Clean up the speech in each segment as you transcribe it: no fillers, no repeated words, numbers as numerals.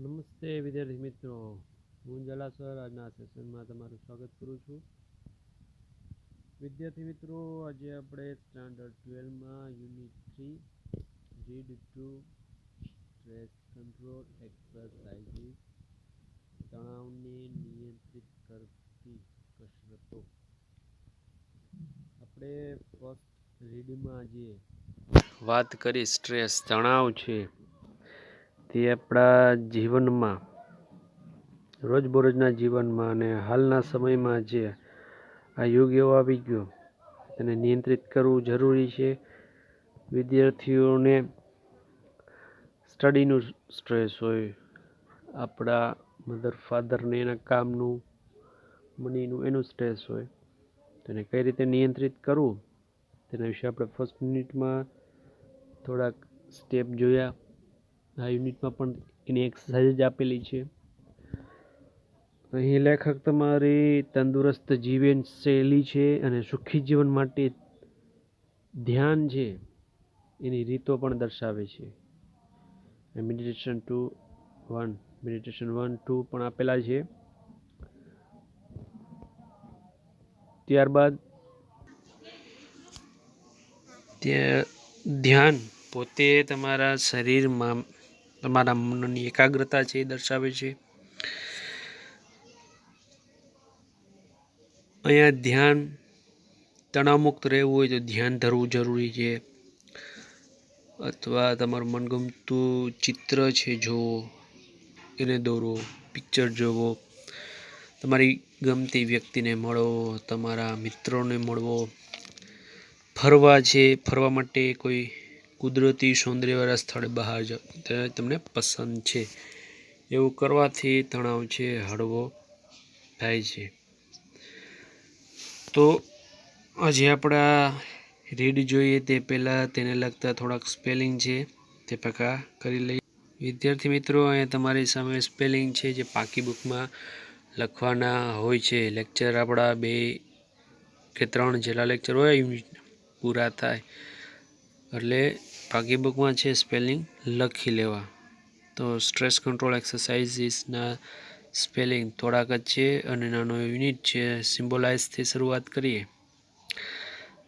નમસ્તે વિદ્યાર્થી મિત્રો, હું જલાસર આજના સેશનમાં તમારું સ્વાગત કરું છું. વિદ્યાર્થી મિત્રો, આજે આપણે સ્ટાન્ડર્ડ 12માં unit 3 read to stress control exercises, તણાવને નિયંત્રિત કરતી કસરતો. આપણે ફર્સ્ટ રીડમાં જે વાત કરી સ્ટ્રેસ તણાવ છે તે આપણા જીવનમાં રોજબરોજના જીવનમાં અને હાલના સમયમાં જે આ યુગ એવો આવી ગયો તેને નિયંત્રિત કરવું જરૂરી છે. વિદ્યાર્થીઓને સ્ટડીનું સ્ટ્રેસ હોય, આપણા મધર ફાધરને એના કામનું મનીનું એનું સ્ટ્રેસ હોય, તેને કઈ રીતે નિયંત્રિત કરવું તેના વિશે આપણે ફર્સ્ટ યુનિટમાં થોડાક સ્ટેપ જોયા. આ યુનિટમાં પણ એની એક્સરસાઇઝ જ આપેલી છે. અહીં લેખક તમારી તંદુરસ્ત જીવન શૈલી છે અને સુખી જીવન માટે ધ્યાન છે એની રીતો પણ દર્શાવે છે. મેડિટેશન 1, મેડિટેશન 1, 2 પણ આપેલા છે. ત્યારબાદ ધ્યાન પોતે તમારા શરીરમાં તમારા મનની એકાગ્રતા છે એ દર્શાવે છે. અહીંયા ધ્યાન તણાવમુક્ત રહેવું હોય તો ધ્યાન ધરવું જરૂરી છે, અથવા તમારું મનગમતું ચિત્ર છે જોવો, એને દોરો, પિક્ચર જોવો, તમારી ગમતી વ્યક્તિને મળો, તમારા મિત્રોને મળવો, ફરવા માટે કોઈ કુદરતી સૌંદર્યવાળા સ્થળે બહાર જાઓ તે તમને પસંદ છે, એવું કરવાથી તણાવ છે હળવો થાય છે. તો આજે આપણા રીડ જોઈએ તે પહેલાં તેને લગતા થોડાક સ્પેલિંગ છે તે પક્કા કરી લઈએ. વિદ્યાર્થી મિત્રો, અહીંયા તમારી સામે સ્પેલિંગ છે જે પાકી બુકમાં લખવાના હોય છે. લેક્ચર આપણા 2 કે 3 જેટલા લેક્ચર હોય યુનિટ પૂરા થાય એટલે પાકી બુકમાં છે સ્પેલિંગ લખી લેવા. તો સ્ટ્રેસ કંટ્રોલ એક્સરસાઇઝીસના સ્પેલિંગ થોડાક જ છે અને નાનો યુનિટ છે. સિમ્બોલાઇઝથી શરૂઆત કરીએ.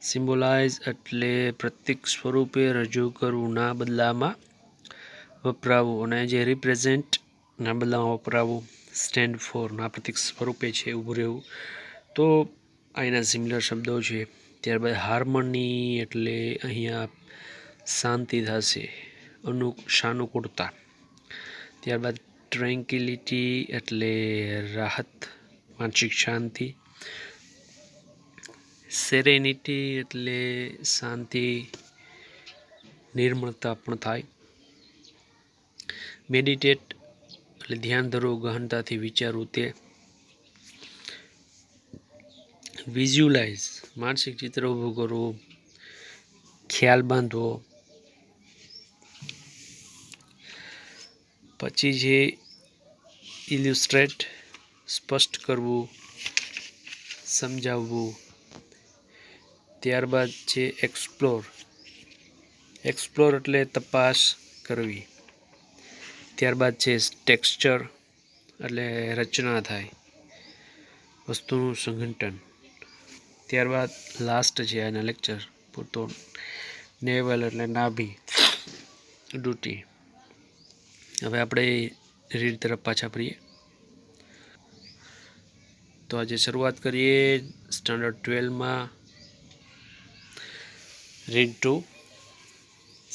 સિમ્બોલાઇઝ એટલે પ્રતીક સ્વરૂપે રજૂ કરવું, ના બદલામાં વપરાવું, અને જે રિપ્રેઝેન્ટ ના બદલામાં વપરાવું. સ્ટેન્ડ ફોર ના પ્રતીક સ્વરૂપે છે ઊભું રહેવું. તો અહીંના સિમિલર શબ્દો છે. ત્યારબાદ હાર્મની એટલે અહીંયા શાંતિ થશે, સાનુકૂળતા. ત્યારબાદ ટ્રેન્કિલિટી એટલે રાહત, માનસિક શાંતિ. સેરેનિટી એટલે શાંતિ, નિર્મળતા પણ થાય. મેડિટેટ એટલે ધ્યાન ધરવું, ગહનતાથી વિચારવું તે. વિઝ્યુલાઇઝ માનસિક ચિત્ર ઊભું કરવું, ખ્યાલ બાંધવો. પછી છે ઇલ્યુસ્ટ્રેટ સ્પષ્ટ કરવું, સમજાવવું. ત્યારબાદ છે એક્સપ્લોર, એક્સપ્લોર એટલે તપાસ કરવી. ત્યારબાદ છે ટેક્સચર એટલે રચના થાય, વસ્તુનું સંઘટન. ત્યારબાદ લાસ્ટ છે આના લેક્ચર પૂરતો નેવલ એટલે નાભી, ડ્યુટી. હવે આપણે રીડ તરફ પાછા ફરીએ. તો આજે શરૂઆત કરીએ સ્ટાન્ડર્ડ 12માં read to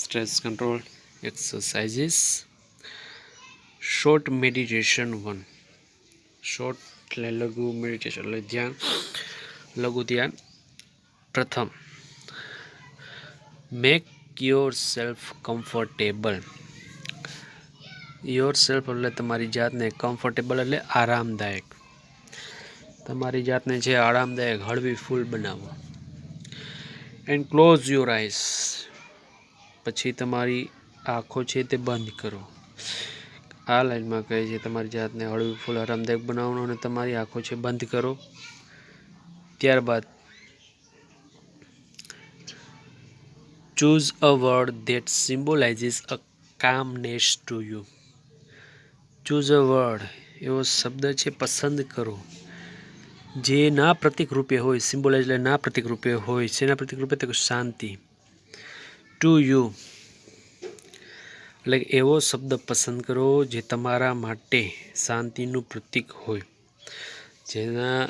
stress control exercises. Short meditation 1. Short એટલે લઘુ, મેડિટેશન એટલે ધ્યાન, લઘુ ધ્યાન. પ્રથમ, make yourself comfortable. Yourself એટલે તમારી જાતને, કમ્ફર્ટેબલ એટલે આરામદાયક. તમારી જાતને છે આરામદાયક, હળવી ફૂલ બનાવો. And close your eyes. પછી તમારી આંખો છે તે બંધ કરો. આ લાઈનમાં કહે છે તમારી જાતને હળવી ફૂલ આરામદાયક બનાવવાનું અને તમારી આંખો છે બંધ કરો. ત્યારબાદ choose a word that symbolizes a calmness to you. Choose a word એવો શબ્દ છે પસંદ કરો જે ના પ્રતિક રૂપે હોય, સિમ્બોલાઇઝ એટલે ના પ્રતિક રૂપે હોય. શેના પ્રતિક રૂપે? તો શાંતિ. ટુ યુ એટલે એવો શબ્દ પસંદ કરો જે તમારા માટે શાંતિનું પ્રતિક હોય, જેના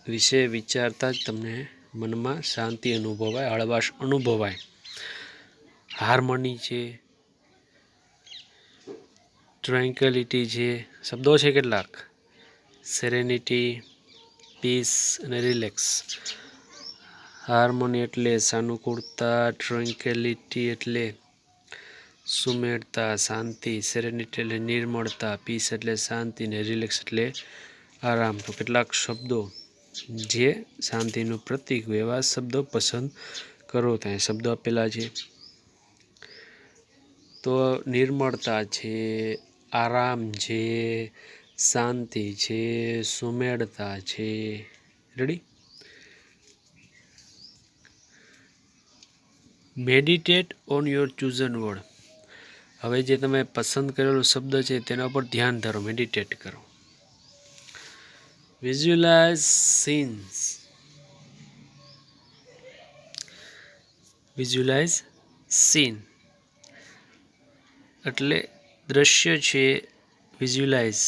વિશે વિચારતા જ તમને મનમાં શાંતિ અનુભવાય, હળવાશ અનુભવાય. હાર્મની છે, ટ્રેન્ક્વિલિટી છે, શબ્દો છે કેટલાક. સેરેનિટી, પીસ અને રિલેક્સ. હાર્મની એટલે સાનુકૂળતા, ટ્રેન્ક્વિલિટી એટલે સુમેળતા, શાંતિ, સેરેનિટી એટલે નિર્મળતા, પીસ એટલે શાંતિ ને રિલેક્સ એટલે આરામ. તો કેટલાક શબ્દો જે શાંતિનું પ્રતીક હોય એવા શબ્દો પસંદ કરો. ત્યાં શબ્દો આપેલા છે. તો નિર્મળતા છે, આરામ છે, શાંતિ છે, સુમેળતા છે. Ready? Meditate on your ચૂઝન word. હવે જે તમે પસંદ કરેલો શબ્દ છે તેના પર ધ્યાન ધરો, મેડિટેટ કરો. Visualise scenes. વિઝ્યુઅલાઇઝ સીન એટલે દ્રશ્ય છે. વિઝ્યુઅલાઇઝ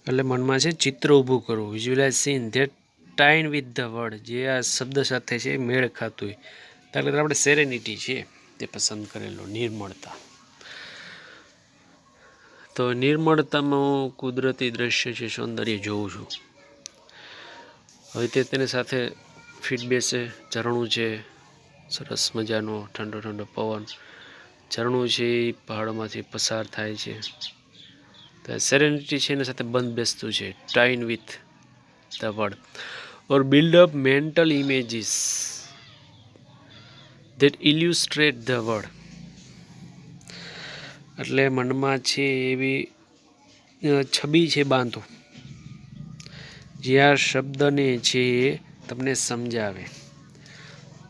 એટલે મનમાં છે ચિત્ર ઊભું કરવું. Visualise scene that tie in with the word, જે આ શબ્દ સાથે છે મેળ ખાતું હોય. દાખલા તરીકે આપણે સેરેનિટી છે તે પસંદ કરેલો, નિર્મળતા. તો નિર્મળતામાં હું કુદરતી દ્રશ્ય છે, સૌંદર્ય જોઉં છું. હવે તે તેની સાથે ફિટ બેસે. ઝરણું છે, સરસ મજાનો ઠંડો ઠંડો પવન. ઝરણું છે એ પહાડોમાંથી પસાર થાય છે. તો સેરેનિટી છે એના સાથે બંધ બેસતું છે. Tie in with the word or build up mental images that illustrate the word. એટલે મનમાં છે એવી છબી છે બાંધો જે આ શબ્દને છે એ તમને સમજાવે.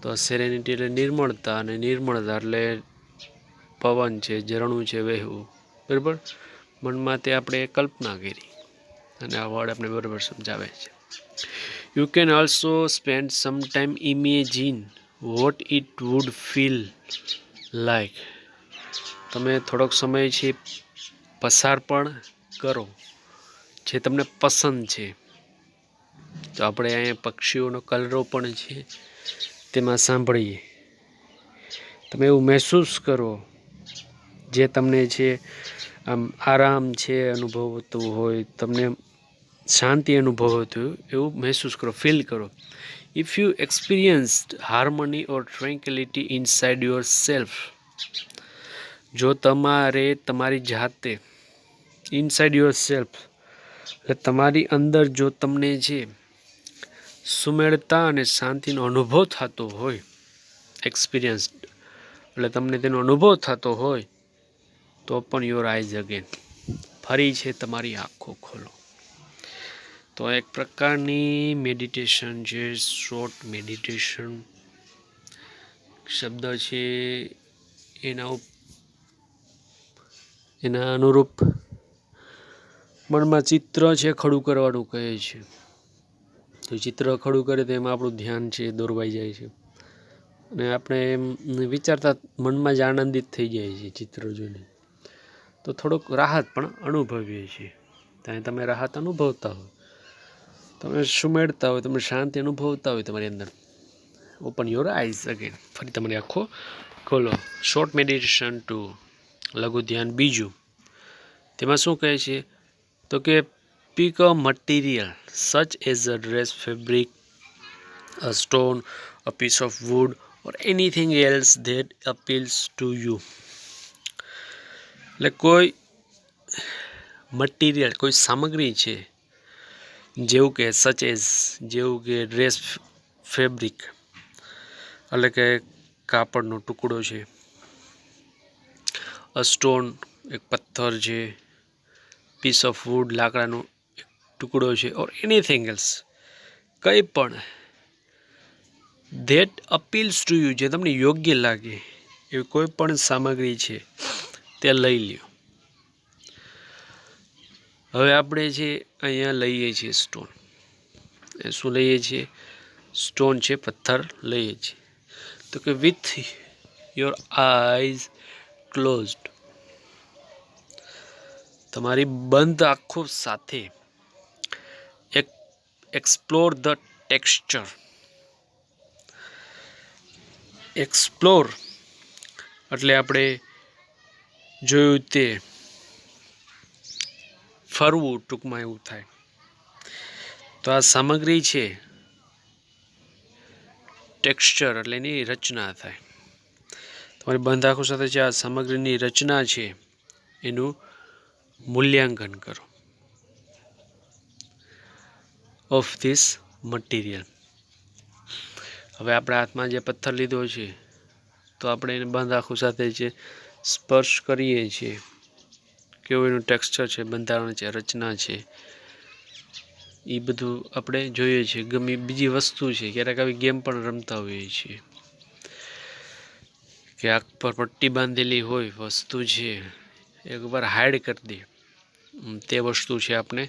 તો સેરેનિટી એટલે નિર્મળતા, અને નિર્મળતા એટલે પવન છે, ઝરણું છે વહેવું. બરાબર? મનમાં તે આપણે કલ્પના કરી અને આ વર્ડ આપણે બરાબર સમજાવે છે. You can also spend some time imagine what it would feel like. તમે થોડોક સમય છે પસાર પણ કરો જે તમને પસંદ છે. તો આપણે અહીંયા પક્ષીઓનો કલરવ પણ છે તેમાં સાંભળીએ. તમે એવું મહેસૂસ કરો જે તમને છે આમ આરામ છે અનુભવતું હોય, તમને શાંતિ અનુભવતું હોય એવું મહેસૂસ કરો, ફીલ કરો. If you experienced harmony or tranquillity inside yourself. જો તમારે તમારી જાતે ઇનસાઇડ યોર સેલ્ફ એટલે તમારી અંદર જો તમને છે સુમેળતા અને શાંતિનો અનુભવ થતો હોય, એક્સપિરિયન્સ એટલે તમને તેનો અનુભવ થતો હોય, તો પણ યોર આઈઝ અગેન, ફરી છે તમારી આંખો ખોલો. તો એક પ્રકારની મેડિટેશન છે, શોર્ટ મેડિટેશન. શબ્દ છે એના અનુરૂપ મનમાં ચિત્ર છે ખડું કરવાનું કહે છે. તો ચિત્ર ખડું કરે તો એમાં આપણું ધ્યાન છે દોરવાઈ જાય છે અને આપણે એમ વિચારતા મનમાં જ આનંદિત થઈ જાય છે ચિત્ર જોઈને. તો થોડોક રાહત પણ અનુભવીએ છીએ. ત્યાં તમે રાહત અનુભવતા હોય, તમે સુમેળતા હોય, તમે શાંતિ અનુભવતા હોય તમારી અંદર. ઓપન યોર આઈઝ અગેન, ફરી તમારી આંખો ખોલો. શોર્ટ મેડિટેશન 2, લઘુ ધ્યાન 2. તેમાં શું કહે છે? તો કે pick a material such as a dress, fabric, a stone, a piece of wood or anything else that appeals to you. એટલે કોઈ મટીરિયલ, કોઈ સામગ્રી છે જેવું કે સચ એઝ, જેવું કે ડ્રેસ, ફેબ્રિક એટલે કે કાપડનો ટુકડો છે, અ સ્ટોન એક પથ્થર છે, પીસ ઓફ વુડ લાકડાનો એક ટુકડો છે, ઓર એનીથિંગ એલ્સ કંઈ પણ ધેટ અપીલ્સ ટુ યુ, જે તમને યોગ્ય લાગે એવી કોઈ પણ સામગ્રી છે તે લઈ લ્યો. હવે આપણે જે અહીંયા લઈએ છીએ સ્ટોન, એ શું લઈએ છીએ? સ્ટોન છે, પથ્થર લઈએ છીએ. તો કે વિથ યોર આઈઝ ક્લોઝડ, તમારી બંધ આંખો સાથે એક્સપ્લોર ધ ટેક્સચર. એક્સપ્લોર એટલે આપણે જોયું તે ફરવું, ટૂંકમાં એવું થાય. તો આ સામગ્રી છે, ટેક્સચર એટલે એની રચના થાય. તમારી બંધ આંખો સાથે જે આ સામગ્રીની રચના છે એનું મૂલ્યાંકન કરો. Of this material. હવે આપણા હાથમાં જે પથ્થર લીધો છે તો આપણે એને બંધ આંખો સાથે જે સ્પર્શ કરીએ છીએ, કેવું એનું ટેક્સચર છે, બંધારણ છે, રચના છે, એ બધું આપણે જોઈએ છીએ. ગમે બીજી વસ્તુ છે, ક્યારેક આવી ગેમ પણ રમતા હોઈએ છીએ કે આંખ પર પટ્ટી બાંધેલી હોય વસ્તુ છે, એકવાર હાઈડ કરી દે, તે વસ્તુ છે આપણે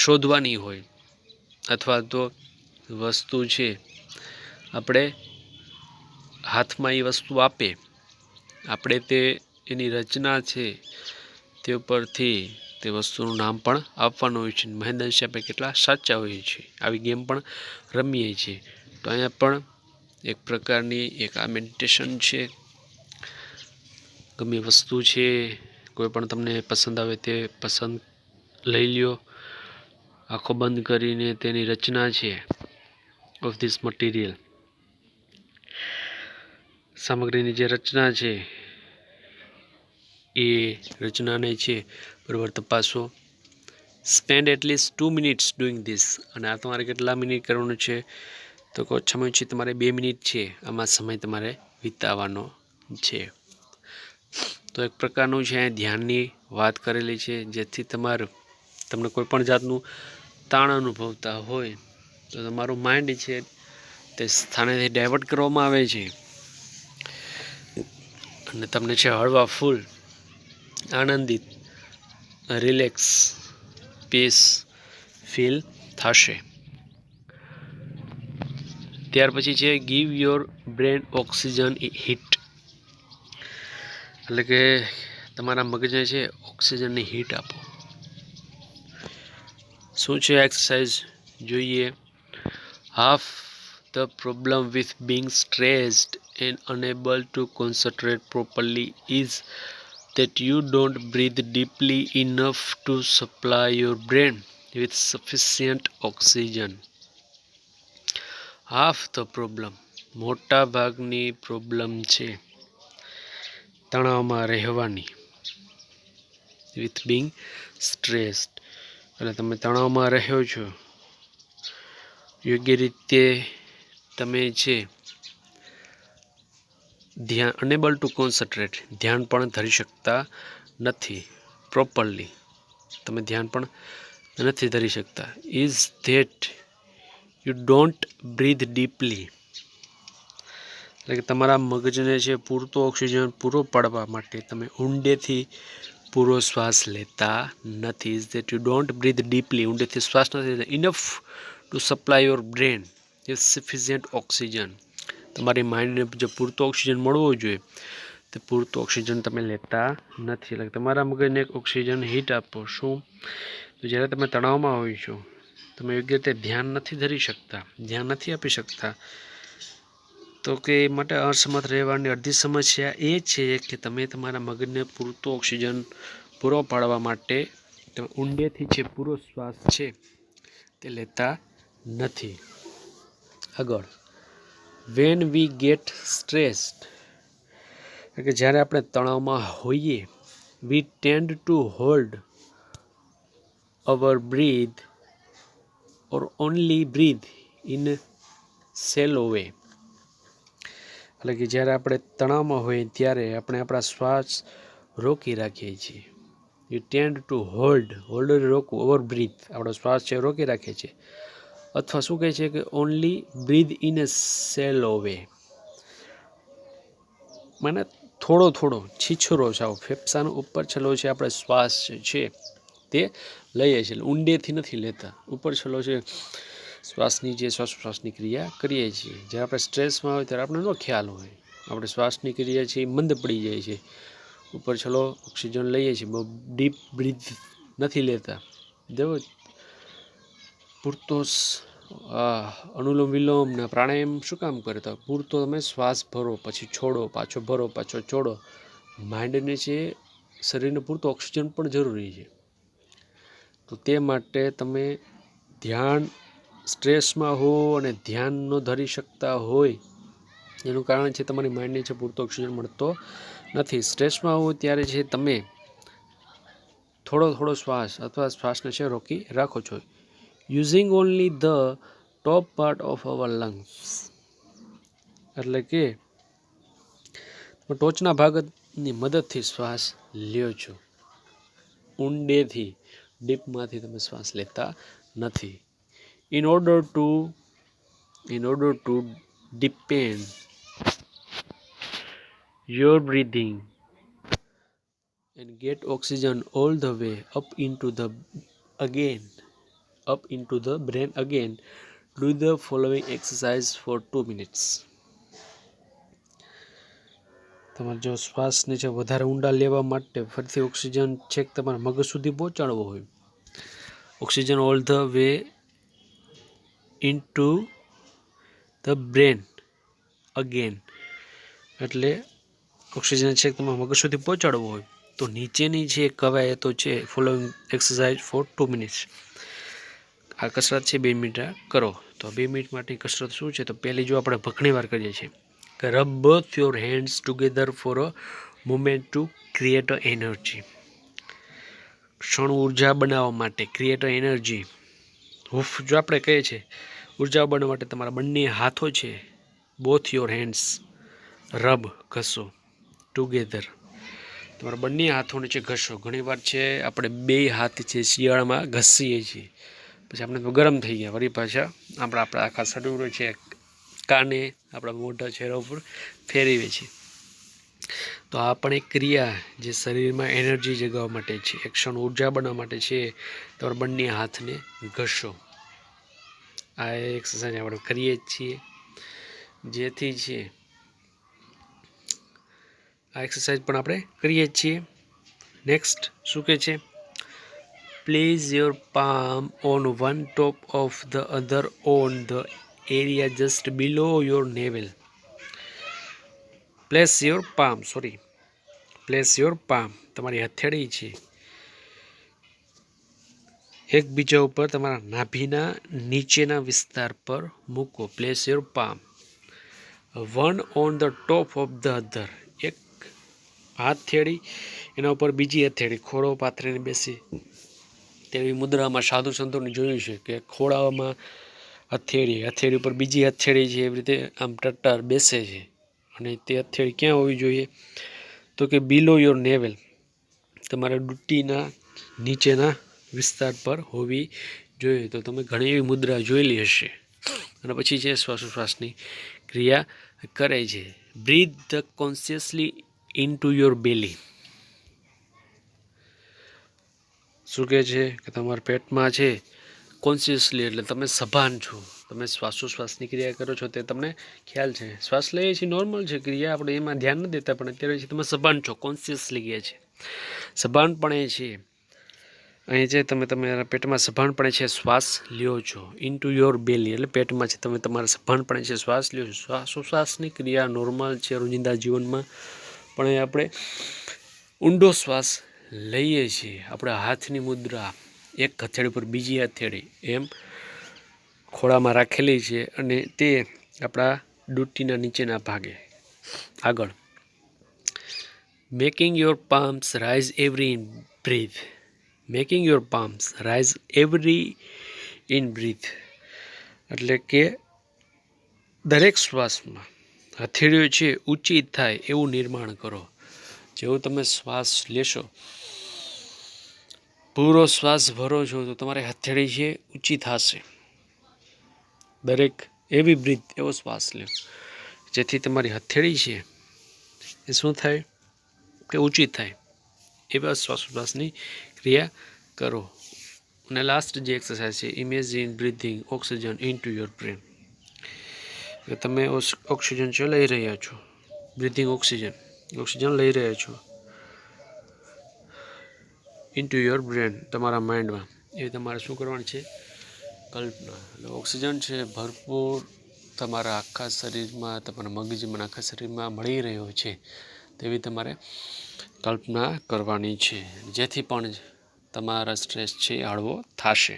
શોધવાની હોય, અથવા તો વસ્તુ છે આપણે હાથમાં એ વસ્તુ આપે, આપણે તે એની રચના છે તે ઉપરથી તે વસ્તુનું નામ પણ આપવાનું હોય છે. મહેન્દ્રસિંહ આપણે કેટલા સાચા હોઈએ છીએ, આવી ગેમ પણ રમીએ છીએ. તો અહીંયા પણ એક પ્રકારની એક આ મેડિટેશન છે. ગમે વસ્તુ છે, કોઈ પણ તમને પસંદ આવે તે પસંદ લઈ લ્યો, આંખો બંધ કરીને તેની રચના છે ઓફ ધીસ મટીરિયલ, સામગ્રીની જે રચના છે એ રચનાને છે બરાબર તપાસો. Spend at least 2 minutes doing this. અને આ તમારે કેટલા મિનિટ કરવાનું છે? તો ઓછામાં ઓછી તમારે 2 મિનિટ છે આમાં સમય તમારે વિતાવવાનો છે. તો એક પ્રકારનું છે ધ્યાનની વાત કરેલી છે, જેથી તમને કોઈ પણ જાતનું તાણ અનુભવતા હોય તો તમારું માઇન્ડ છે તે સ્થાનેથી ડાયવર્ટ કરવામાં આવે છે અને તમને છે હળવા ફૂલ, આનંદિત, રિલેક્સ, પીસ ફીલ થશે. ત્યાર પછી છે give your brain oxygen heat, એટલે કે તમારા મગજને છે ઓક્સિજનની હીટ આપો. શું છે એક્સરસાઇઝ જોઈએ? Half the problem with being stressed and unable to concentrate properly is that you don't breathe deeply enough to supply your brain with sufficient oxygen. Half the problem, મોટા ભાગની પ્રોબ્લેમ છે તણાવમાં રહેવાની. With being stressed એટલે તમે તણાવમાં રહ્યો છો, યોગ્ય રીતે તમે છે ધ્યાન, અનેબલ ટુ કોન્સન્ટ્રેટ, ધ્યાન પણ ધરી શકતા નથી, પ્રોપરલી તમે ધ્યાન પણ નથી ધરી શકતા. Is that you don't breathe deeply, એટલે કે તમારા મગજને છે પૂરતો ઓક્સિજન પૂરો પાડવા માટે તમે ઊંડેથી પૂરો શ્વાસ લેતા નથી. Is that you don't breathe deeply, ઊંડેથી શ્વાસ નથી લેતા. Enough to supply your brain with sufficient oxygen, તમારી માઇન્ડને જે પૂરતો ઓક્સિજન મળવો જોઈએ તે પૂરતો ઓક્સિજન તમે લેતા નથી. એટલે તમારા મગજને એક ઓક્સિજન હીટ આપો. શું? તો જ્યારે તમે તણાવમાં હોય છો, તમે યોગ્ય રીતે ધ્યાન નથી ધરી શકતા, ધ્યાન નથી આપી શકતા, તો કે એ માટે અસમર્થ રહેવાની અડધી સમસ્યા એ છે કે તમે તમારા મગજને પૂરતો ઓક્સિજન પૂરો પાડવા માટે તમે ઊંડેથી છે પૂરો શ્વાસ છે તે લેતા નથી. આગળ, વેન વી ગેટ સ્ટ્રેસ્ડ, એટલે કે જ્યારે આપણે તણાવમાં હોઈએ, we tend to hold our breath or only breathe in shallow way, એટલે કે જ્યારે આપણે તણાવમાં હોઈએ ત્યારે આપણે આપણા શ્વાસ રોકી રાખીએ છીએ. યુ ટેન્ડ ટુ હોલ્ડ રોકવું, ઓવર બ્રીથ આપણો શ્વાસ છે રોકી રાખીએ છીએ. અથવા શું કહે છે કે only breathe in a shallow way, મને થોડો થોડો છીછરો જાઓ. ફેફસાનો ઉપર છેલ્લો છે આપણે શ્વાસ છે તે લઈએ છીએ, ઊંડેથી નથી લેતા. ઉપર છેલ્લો છે શ્વાસની જે શ્વાસોશ્વાસની ક્રિયા કરીએ છીએ. જ્યારે આપણે સ્ટ્રેસમાં હોય ત્યારે આપણે ન ખ્યાલ હોય, આપણે શ્વાસની ક્રિયા છે એ મંદ પડી જાય છે. ઉપર છેલ્લો ઓક્સિજન લઈએ છીએ, બહુ ડીપ બ્રીથ નથી લેતા. જો પૂરતો અનુલોમ વિલોમ ને પ્રાણાયામ શું કામ કરતા? પૂરતો તમે શ્વાસ ભરો, પછી છોડો, પાછો ભરો, પાછો છોડો. માઇન્ડને છે શરીરને પૂરતો ઓક્સિજન પણ જરૂરી છે. તો તે માટે તમે ધ્યાન સ્ટ્રેસમાં હો અને ધ્યાન ન ધરી શકતા હોય એનું કારણ છે તમારી માઇન્ડને છે પૂરતો ઓક્સિજન મળતો નથી. સ્ટ્રેસમાં હો ત્યારે છે તમે થોડો થોડો શ્વાસ અથવા શ્વાસને છે રોકી રાખો છો. Using only the top part of our lungs, એટલે કે તમે ટોચના ભાગની મદદથી શ્વાસ લ્યો છો. ઊંડેથી ડીપમાંથી તમે શ્વાસ લેતા નથી. In order to deepen your breathing and get oxygen all the way up into the brain again, do the following exercise for 2 minutes. તમારે જો શ્વાસને છે વધારે ઊંડા લેવા માટે ફરીથી ઓક્સિજન છેક તમારા મગજ સુધી પહોંચાડવો હોય, oxygen all the way into the brain again, એટલે ઓક્સિજન છેક તમારા મગજ સુધી પહોંચાડવો હોય તો નીચેની જે કવાયતો છે ફોલોઈંગ એક્સરસાઇઝ ફોર 2 મિનિટ્સ. આ કસરત છે 2 મિનિટ કરો. તો 2 મિનિટ માટેની કસરત શું છે? તો પહેલી જો આપણે ઘણી વાર કરીએ છીએ કે rub both your hands together for a moment to create a energy. ક્ષણ ઉર્જા બનાવવા માટે, ક્રિએટ અ એનર્જી. હૂફ જો આપણે કહીએ છીએ ઉર્જા બનાવવા માટે તમારા બંને હાથો છે, બોથ યોર હેન્ડ્સ, રબ ઘસો, ટુગેધર તમારા બંને હાથોને છે ઘસો. ઘણીવાર છે આપણે 2 હાથ છે શિયાળામાં ઘસીએ છીએ, પછી આપણે તો ગરમ થઈ ગયા, વળી પાછા આપણા આખા શરીર છે કાને આપણા મોઢા ચહેરા ઉપર ફેરવીએ છીએ. તો આ પણ એક ક્રિયા જે શરીરમાં એનર્જી જગાવવા માટે છે, એક ક્ષણ ઉર્જા બનાવવા માટે છે. તમારા બંને હાથને ઘસો. આ એક્સરસાઇઝ આપણે કરીએ જ છીએ, જેથી છે આ એક્સરસાઇઝ પણ આપણે કરીએ જ છીએ. નેક્સ્ટ શું કહે છે? Place your palm on one top of the other on the area just below your naval. Place your palm, તમારી હથેળી છે એકબીજા ઉપર તમારા નાભીના નીચેના વિસ્તાર પર મૂકો. Place your palm one on the top of the other, એક હથેળી એના ઉપર બીજી હથેળી ખોળો પાથરીને બેસી તેવી મુદ્રામાં સાધુ સંતોને જોયું છે કે ખોળામાં હથેળી ઉપર બીજી હથેળી છે એવી રીતે આમ ટટ્ટાર બેસે છે. અને તે હથેળી ક્યાં હોવી જોઈએ? તો કે બિલો યોર નેવલ, તમારા ડૂટીના નીચેના વિસ્તાર પર હોવી જોઈએ. તો તમે ઘણી એવી મુદ્રા જોયેલી હશે. અને પછી જે શ્વાસોશ્વાસની ક્રિયા કરે છે. Breathe the consciously into your belly. શું કહે છે કે તમારા પેટમાં છે કોન્શિયસલી, એટલે તમે સભાન છો, તમે શ્વાસોશ્વાસની ક્રિયા કરો છો તે તમને ખ્યાલ છે. શ્વાસ લઈએ છીએ નોર્મલ છે ક્રિયા, આપણે એમાં ધ્યાન નથી દેતા, પણ અત્યારે તમે સભાન છો, કોન્શિયસલી કહે છે. સભાનપણે છે અહીં છે તમે તમારા પેટમાં સભાનપણે છે શ્વાસ લ્યો છો. ઇનટુ યોર બેલી એટલે પેટમાં છે તમે તમારા સભાનપણે છે શ્વાસ લ્યો છો. શ્વાસોશ્વાસની ક્રિયા નોર્મલ છે રોજિંદા જીવનમાં, પણ આપણે ઊંડો શ્વાસ લઈએ છીએ. આપણા હાથની મુદ્રા એક હથેળી પર બીજી હથેળી એમ ખોળામાં રાખેલી છે અને તે આપણા ડૂટીના નીચેના ભાગે આગળ. Making your palms rise every in breath. Making your palms rise every in breath, એટલે કે દરેક શ્વાસમાં હથેળીઓ છે ઊંચી થાય એવું નિર્માણ કરો. જેવું તમે શ્વાસ લેશો, પૂરો શ્વાસ ભરો છો તો તમારી હથેળી છે ઊંચી થશે. દરેક એવી બ્રીથ એવો શ્વાસ લો જેથી તમારી હથેળી છે એ શું થાય? કે ઊંચી થાય એવા શ્વાસોશ્વાસની ક્રિયા કરો. અને લાસ્ટ જે એક્સરસાઇઝ છે, imagine breathing oxygen into your brain. તમે ઓક્સિજન છે લઈ રહ્યા છો, બ્રીથિંગ ઓક્સિજન લઈ રહ્યા છો ઇનટુ યોર બ્રેન, તમારા માઇન્ડમાં. એ તમારે શું કરવાનું છે? કલ્પના. એટલે ઓક્સિજન છે ભરપૂર તમારા આખા શરીરમાં, તમારા મગજમાં, આખા શરીરમાં મળી રહ્યો છે તેવી તમારે કલ્પના કરવાની છે, જેથી પણ તમારા સ્ટ્રેસ છે હળવો થશે.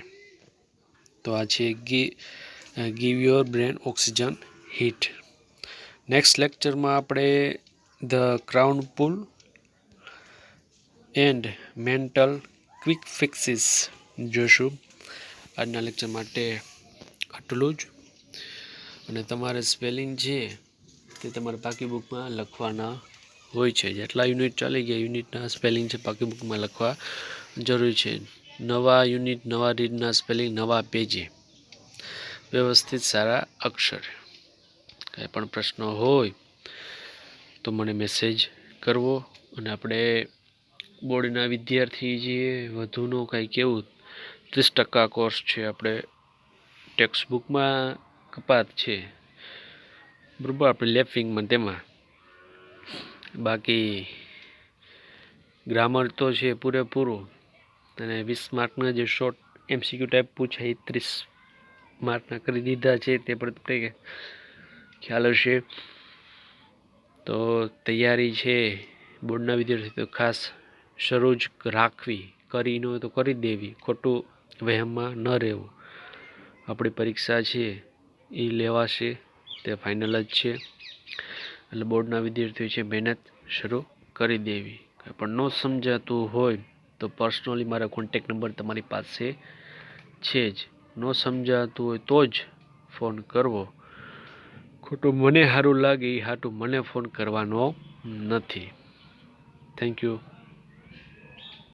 તો આ છે give your brain oxygen hit. Next લેક્ચરમાં આપણે the crown pull and mental quick fixes જોશું. આજના લેક્ચર માટે આટલું જ. અને તમારે સ્પેલિંગ છે તે તમારે પાકી બુકમાં લખવાના હોય છે. જેટલા યુનિટ ચાલી ગયા યુનિટના સ્પેલિંગ છે પાકી બુકમાં લખવા જરૂરી છે. નવા યુનિટ, નવા રીડના સ્પેલિંગ, નવા પેજે, વ્યવસ્થિત સારા અક્ષર. કંઈ પણ પ્રશ્ન હોય તો મને મેસેજ કરવો. અને આપણે બોર્ડના વિદ્યાર્થી છીએ, વધુનો કંઈ કેવું 30% કોર્સ છે, આપણે ટેક્સ્ટ બુકમાં કપાત છે બરાબર, આપણે લેફિંગમાં તેમાં. બાકી ગ્રામર તો છે પૂરેપૂરું. અને 20 માર્કના જે શોર્ટ MCQ ટાઈપ પૂછાય 30 માર્કના કરી દીધા છે, તે પણ તમને ખ્યાલ હશે. તો તૈયારી છે બોર્ડના વિદ્યાર્થી તો ખાસ શરૂ જ રાખવી, કરી ન હોય તો કરી દેવી, ખોટું વહેમમાં ન રહેવું. આપણી પરીક્ષા છે એ લેવાશે, તે ફાઇનલ જ છે. એટલે બોર્ડના વિદ્યાર્થીઓ છે મહેનત શરૂ કરી દેવી. કંઈ પણ ન સમજાતું હોય તો પર્સનલી મારા કોન્ટેક નંબર તમારી પાસે છે જ. ન સમજાતું હોય તો જ ફોન કરવો. ખોટું મને સારું લાગે એ હાટું મને ફોન કરવાનો નથી. Thank you.